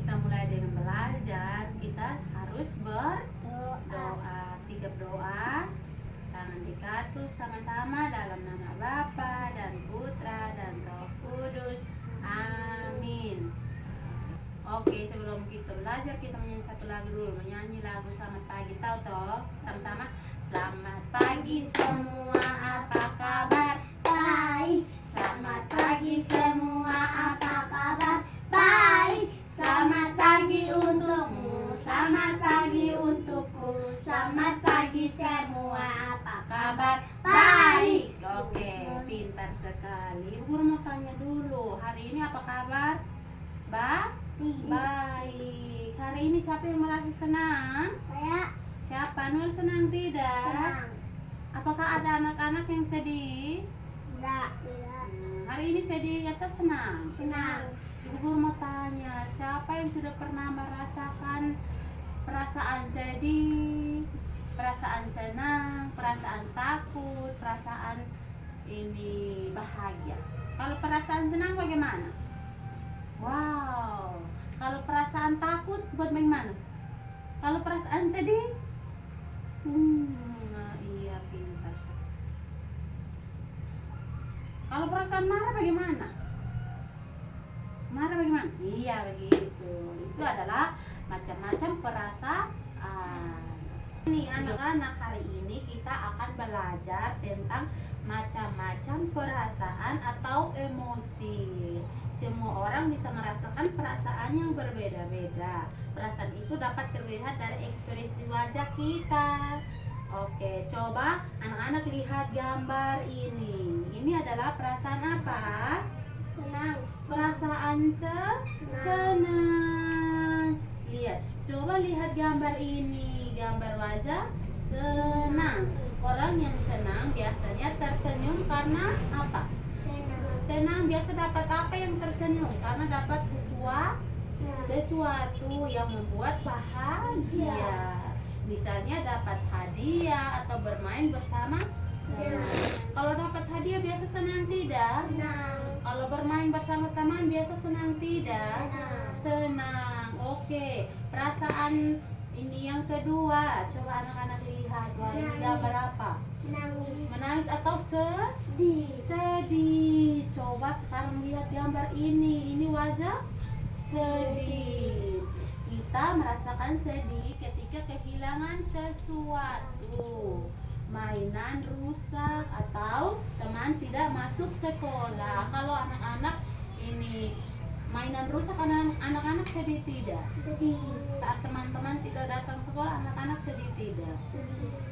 kita mulai dengan belajar, kita harus berdoa. Sigap doa, tangan dikatup sama-sama dalam nama Bapa dan Putra dan Roh Kudus. Amin. Oke, sebelum kita belajar, kita menyanyi satu lagu dulu. Menyanyi lagu Selamat Pagi. Tahu toh? Sama-sama. Selamat pagi semua, apa kabar? Baik. Selamat pagi semua, apa kabar? Baik. Selamat pagi untukmu, selamat pagi untukku, selamat pagi semua, apa kabar? Baik. Oke, pintar sekali. Ibu guru mau tanya dulu, hari ini apa kabar? Baik. Hari ini siapa yang merasa senang? Saya Siapa? Nul senang tidak? senang. Apakah ada anak-anak yang sedih? Tidak. Hari ini sedih atau senang? Senang. Ibu guru mau tanya, siapa yang sudah pernah merasakan perasaan sedih, perasaan senang, perasaan takut, perasaan ini bahagia? Kalau perasaan senang bagaimana? Wow. Kalau perasaan takut buat bagaimana? Kalau perasaan sedih? Iya, pintar sekali. Kalau perasaan marah bagaimana? Marah bagaimana? Iya, begitu. Itu adalah macam-macam perasaan. Ini anak-anak, hari ini kita akan belajar tentang macam-macam perasaan atau emosi. Semua orang bisa merasakan perasaan yang berbeda-beda. Perasaan itu dapat terlihat dari ekspresi wajah kita. Oke, coba anak-anak lihat gambar ini. Ini adalah perasaan apa? Senang. Perasaan senang. Lihat, coba lihat gambar ini. Gambar wajah senang. Orang yang senang biasanya tersenyum karena apa? Senang biasa dapat apa yang tersenyum? Karena dapat sesuatu yang membuat bahagia. Misalnya dapat hadiah atau bermain bersama teman. Kalau dapat hadiah biasa senang tidak? Senang. Kalau bermain bersama teman biasa senang tidak? Senang. Oke. Perasaan ini yang kedua. Coba anak-anak lihat. Wah, ini gambar apa? Menangis atau sedih. Coba sekarang lihat gambar ini. Ini wajah sedih. Kita merasakan sedih ketika kehilangan sesuatu. Mainan rusak atau teman tidak masuk sekolah. Kalau anak-anak ini mainan rusak, anak-anak sedih tidak? Sedih. Saat teman-teman tidak datang sekolah, anak-anak sedih tidak?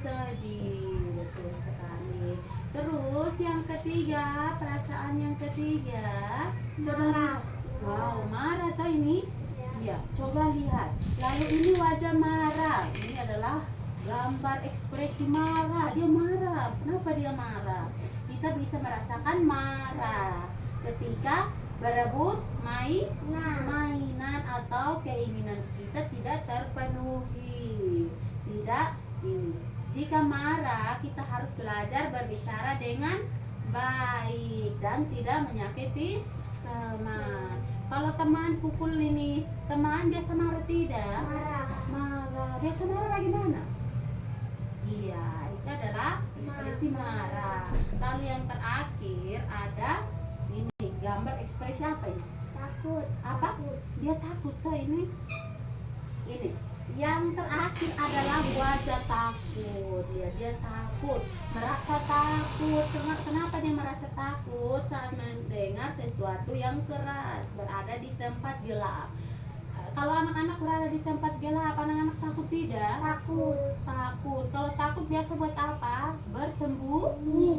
Sedih, betul sekali. Terus yang ketiga, perasaan yang ketiga, coba lihat. Wow, marah atau ini? Ya, coba lihat. Lalu ini wajah marah. Ini adalah gambar ekspresi marah. Dia marah. Kenapa dia marah? Kita bisa merasakan marah ketika berebut mainan atau keinginan kita tidak terpenuhi. Tidak ini. Jika marah, kita harus belajar berbicara dengan baik dan tidak menyakiti teman. Kalau teman pukul ini, teman biasa marah tidak? Marah. Biasa marah bagaimana? Iya, itu adalah ekspresi marah. Lalu yang terakhir ada ini gambar ekspresi apa ini? Takut. Apa? Dia takut tuh ini. Ini. Yang terakhir adalah wajah takut. Dia takut, merasa takut. Kenapa dia merasa takut? Saat mendengar sesuatu yang keras, berada di tempat gelap. Kalau anak-anak berada di tempat gelap, anak-anak takut tidak? Takut. Kalau takut biasa buat apa?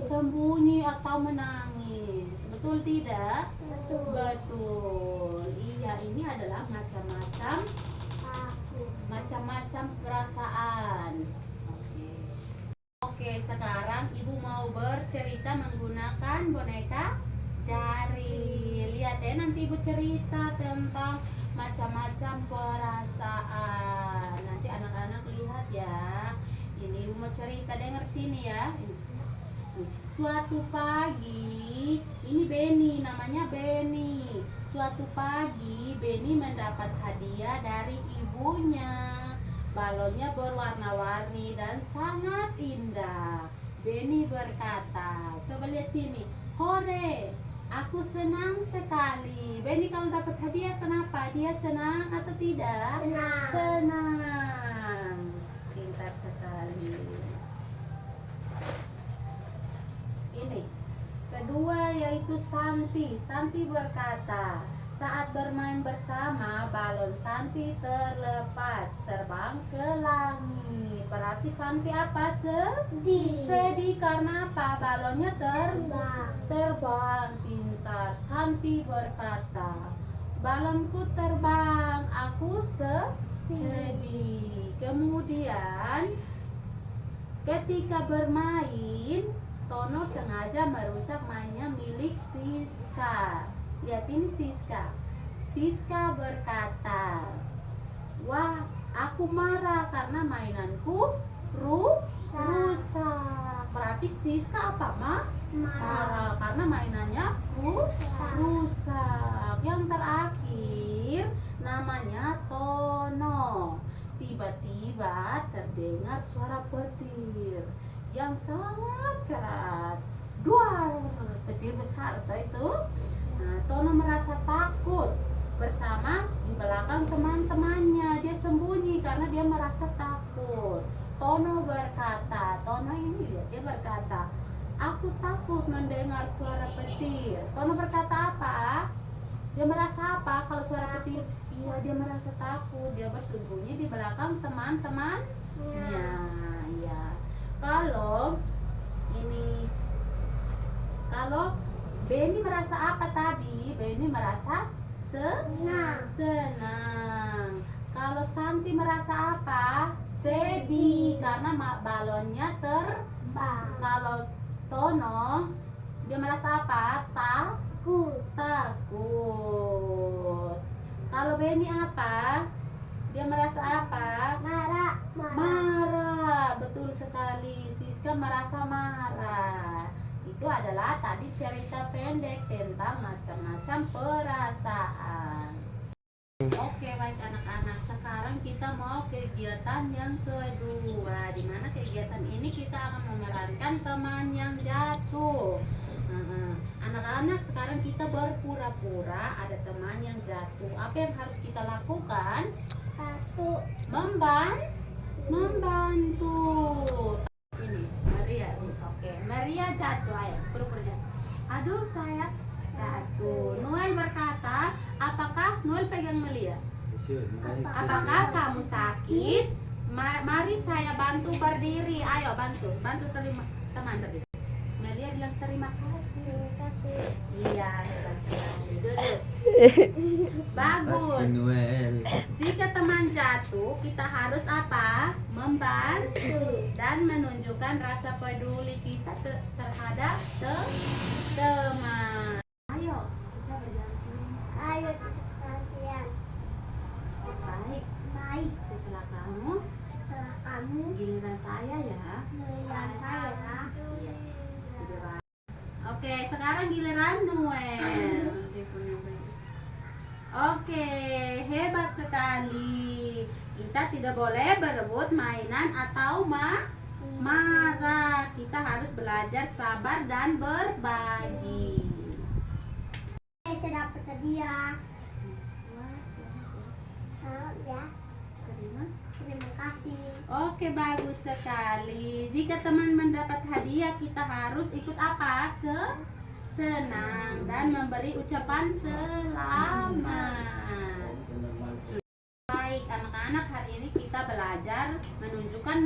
Sembunyi atau menangis. Betul tidak? Betul. Iya, ini adalah macam-macam perasaan. Oke, sekarang ibu mau bercerita menggunakan boneka jari. Lihat ya, nanti ibu cerita tentang macam-macam perasaan. Nanti anak-anak lihat ya. Ini ibu mau cerita, dengar sini ya. Suatu pagi, ini Benny, namanya Benny. Suatu pagi, Benny mendapat hadiah dari ibunya. Balonnya berwarna-warni dan sangat indah. Benny berkata, coba lihat sini. Hore, aku senang sekali. Benny kalau dapat hadiah kenapa? Dia senang atau tidak? Senang. Senang. Pintar sekali. Ini kedua yaitu Santi. Santi berkata, saat bermain bersama, balon Santi terlepas, terbang ke langit. Berarti Santi apa? Sedih karena apa? Balonnya terbang. Pintar. Santi berkata, balonku terbang, aku sedih. Kemudian ketika bermain, Tono sengaja merusak mainnya milik Siska. Lihat ini Siska. Siska berkata, wah, aku marah karena mainanku rusak. Berarti Siska apa, marah karena mainannya rusak. Yang terakhir namanya Tono. Tiba-tiba terdengar suara petir yang sangat keras. Duar, petir besar itu. Nah, Tono merasa takut bersama di belakang teman-temannya. Dia sembunyi karena dia merasa takut. Tono berkata, Tono ini dia berkata, aku takut mendengar suara petir. Tono berkata apa? Dia merasa apa kalau suara petir? Iya, dia merasa takut. Dia bersembunyi di belakang teman-temannya. Ya. Kalau Benny merasa apa tadi? Benny merasa senang. Kalau Santi merasa apa? Sedih karena balonnya terbang. Kalau Tono dia merasa apa? Takut. Kalau Benny apa? Dia merasa apa? Marah. Betul sekali. Siska merasa marah. Itu adalah tadi cerita pendek tentang macam-macam perasaan. Oke, baik anak-anak. Sekarang kita mau kegiatan yang kedua. Di mana kegiatan ini kita akan memerankan teman yang jatuh. Anak-anak, sekarang kita berpura-pura ada teman yang jatuh. Apa yang harus kita lakukan? Membantu. Ini Maria. Oke, Maria jatuh. Ayo, pura-pura jatuh. Aduh, saya jatuh. Noel berkata, apakah Noel pegang Melia? Apakah kamu sakit? Mari saya bantu berdiri. Ayo bantu terima teman berdiri. Melia bilang terima kasih. Iya, hebat sekali. Duduk. Bagus. Jika teman jatuh, kita harus apa? Membantu dan menunjukkan rasa peduli kita terhadap teman. Ayo, kita bergantian. Baik. Setelah kamu giliran saya ya. Oke, sekarang giliran Noel. Oke, hebat sekali. Kita tidak boleh berebut mainan atau marah. Kita harus belajar sabar dan berbagi. Saya dapat hadiah. Terima kasih. Oke, bagus sekali. Jika teman mendapat hadiah, kita harus ikut apa? Senang dan memberi ucapan selamat. Baik anak-anak, hari ini kita belajar menunjukkan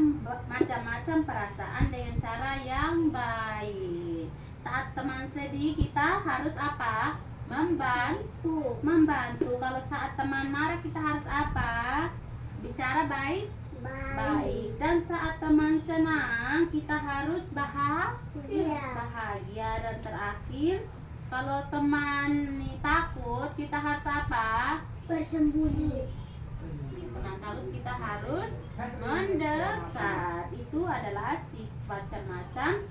macam-macam perasaan dengan cara yang baik. Saat teman sedih, kita harus apa? Membantu. Kalau saat teman marah, kita harus apa? Bicara baik. Dan saat teman senang, kita harus bahagia. Dan terakhir, kalau teman takut, kita harus apa? Bersembunyi. Teman takut, kita harus mendekat. Itu adalah macam-macam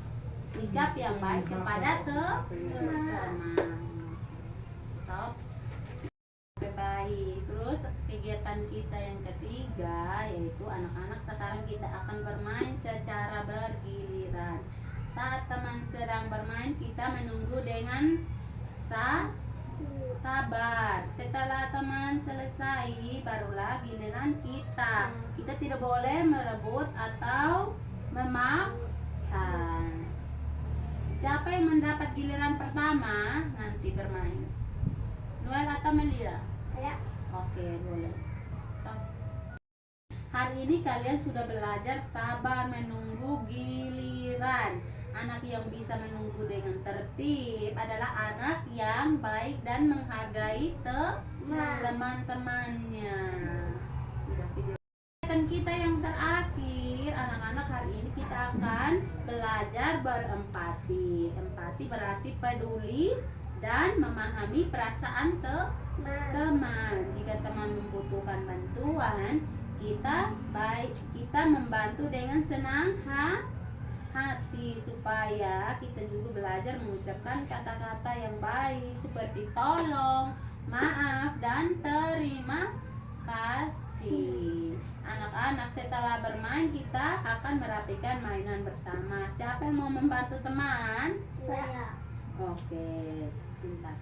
sikap yang baik kepada teman. Stop. baik. Terus kegiatan kita yang ketiga yaitu anak-anak sekarang kita akan bermain secara bergiliran. Saat teman sedang bermain kita menunggu dengan sabar. Setelah teman selesai barulah giliran kita. Kita tidak boleh merebut atau memaksa. Siapa yang mendapat giliran pertama nanti bermain? Noel atau Melia? Saya. Oke, boleh. Hari ini kalian sudah belajar sabar menunggu giliran. Anak yang bisa menunggu dengan tertib adalah anak yang baik dan menghargai teman-temannya. Sudah video. Kegiatan kita yang terakhir, anak-anak, hari ini kita akan belajar berempati. Empati berarti peduli dan memahami perasaan teman. Jika teman membutuhkan bantuan, kita membantu dengan senang hati, supaya kita juga belajar mengucapkan kata-kata yang baik seperti tolong, maaf, dan terima kasih. Anak-anak, setelah bermain kita akan merapikan mainan bersama. Siapa yang mau membantu teman? Saya. Oke, pintar.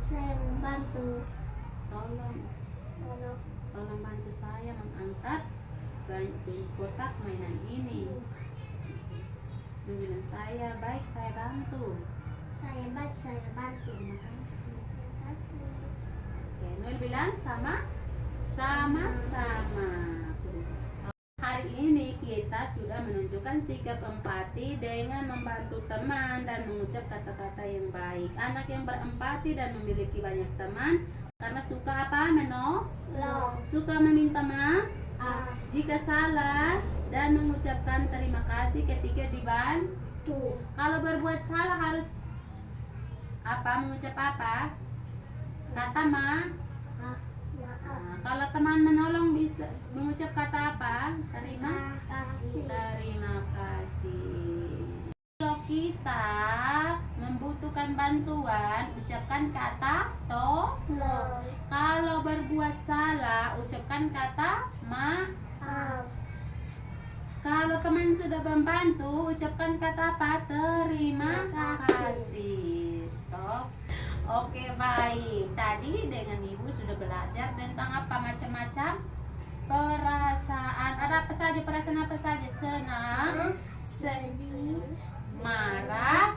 Saya membantu. Tolong bantu saya mengangkat kotak mainan ini. Bilang saya baik, saya bantu. Saya baik, saya bantu. Terima kasih. Terima kasih. Oke, Noel bilang sama-sama. Hari ini kita sudah menunjukkan sikap empati dengan membantu teman dan mengucap kata-kata yang baik. Anak yang berempati dan memiliki banyak teman karena suka apa? Menolong, suka meminta maaf jika salah, dan mengucapkan terima kasih ketika dibantu. Kalau berbuat salah harus apa? Mengucap apa? Kata maaf. Kalau teman menolong bisa mengucap kata apa? Terima kasih. Terima kasih. Kalau kita membutuhkan bantuan, ucapkan kata tolong. Kalau berbuat salah, ucapkan kata maaf. Kalau teman sudah membantu, ucapkan kata apa? Terima kasih. Stop. Oke, baik. Tadi dengan Ibu sudah belajar tentang apa? Macam-macam perasaan. Ada apa saja? Perasaan apa saja? Senang, sedih, marah,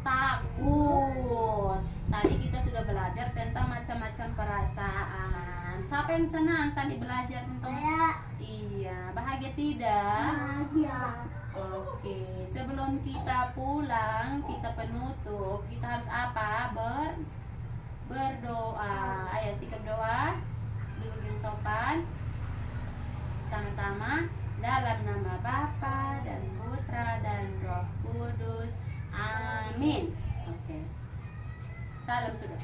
takut. Tadi kita sudah belajar tentang macam-macam perasaan. Siapa yang senang tadi belajar tentang? Saya. Iya. Bahagia tidak? Bahagia. Oke, sebelum kita pulang, kita penutup, kita harus apa? Berdoa. Ayo sikap doa. Duduk yang sopan. Sama-sama. Dalam nama Bapa dan Putra dan Roh Kudus. Amin. Oke. Salam sudah.